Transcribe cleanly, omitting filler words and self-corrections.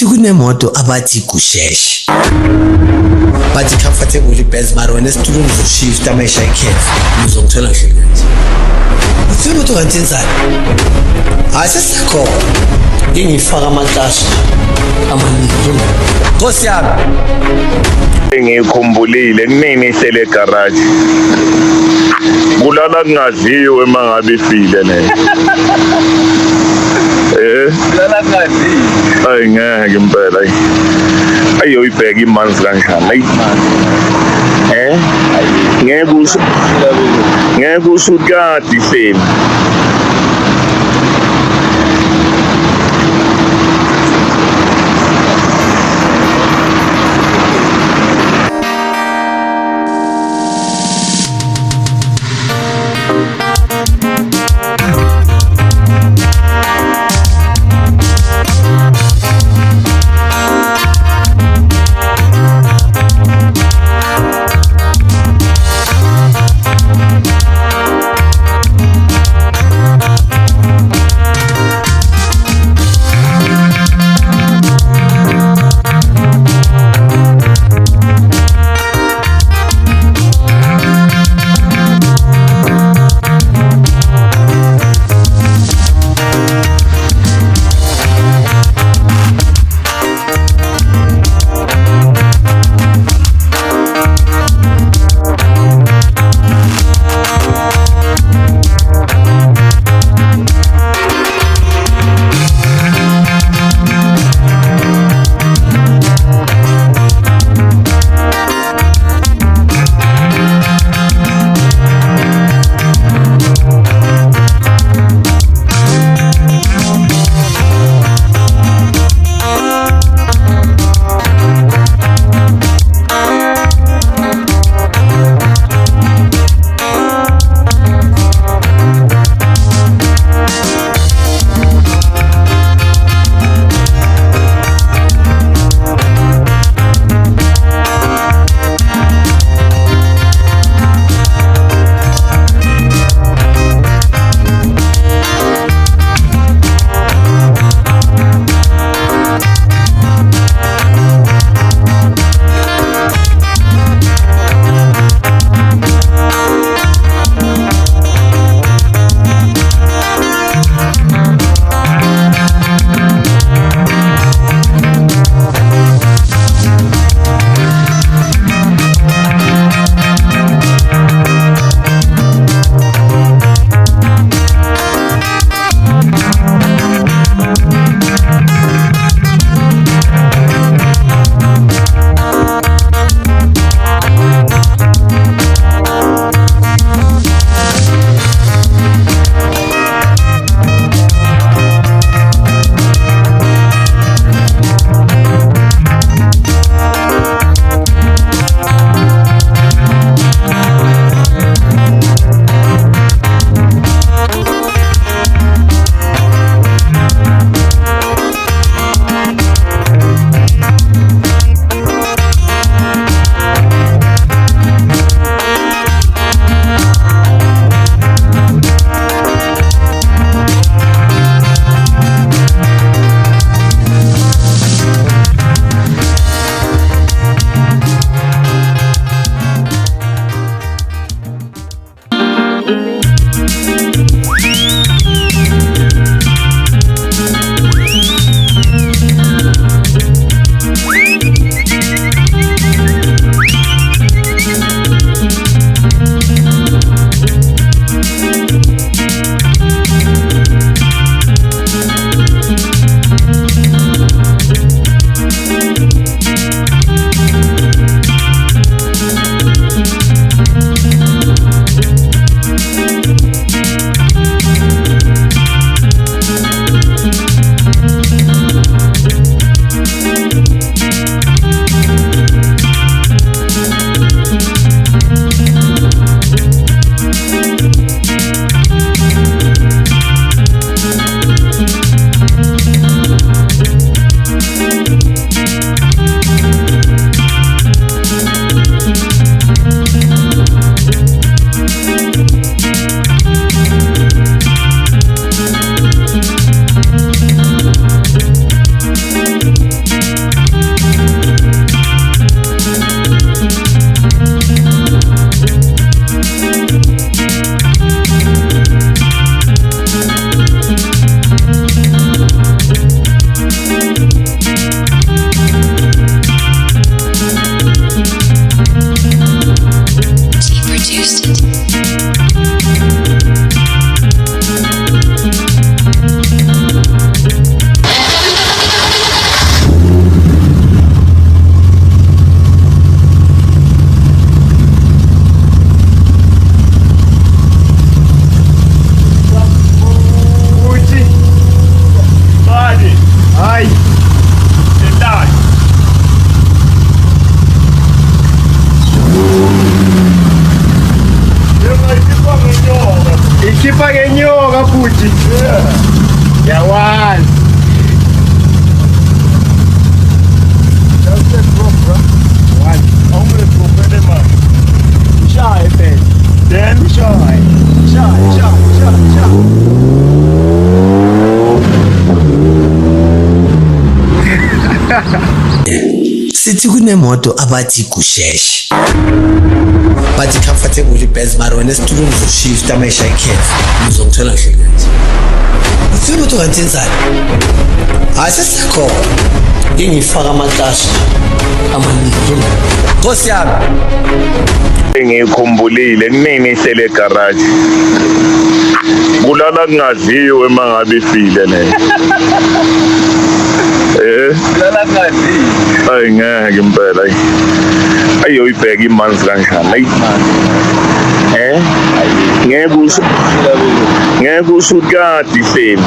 futhi kunemoto abathi Gusheshe bathi comfortable ibhezi mara wena esitulweni uzoshift amayisha ikhefu uzongithola kahle kanje ufike umuntu kantsenzana hayi sesikhona ngingifaka amatasha amaningi Nkosi yami ngikhumbulile kunini ihlele garage kulala kungadliwe mangabe ifile ne kulala kungadliwe ay ngeke impela ayo ibheka imanzi kanjani ngeke usukade ihleli Yawazi. Just drop, bro. One. How many drop any man? Shy, man. Then shy. Sithi kunemoto abathi Gusheshe bathi comfortable ibhezi mara wena esitulweni uzoshifta amayisha ikhefu uzongithola kahle kanje ufuna ukuthi ungathenzani hayi sesiyakhona ngingifaka amaqasha amaningi Nkosi yami ngikhumbulile kunini ihlele garage kulala kungadliwe mangabe ifile le Lala kungadliwe. Hayi ngeke impela ayoyibheka imanzi kanjani ngeke usho kade ihleli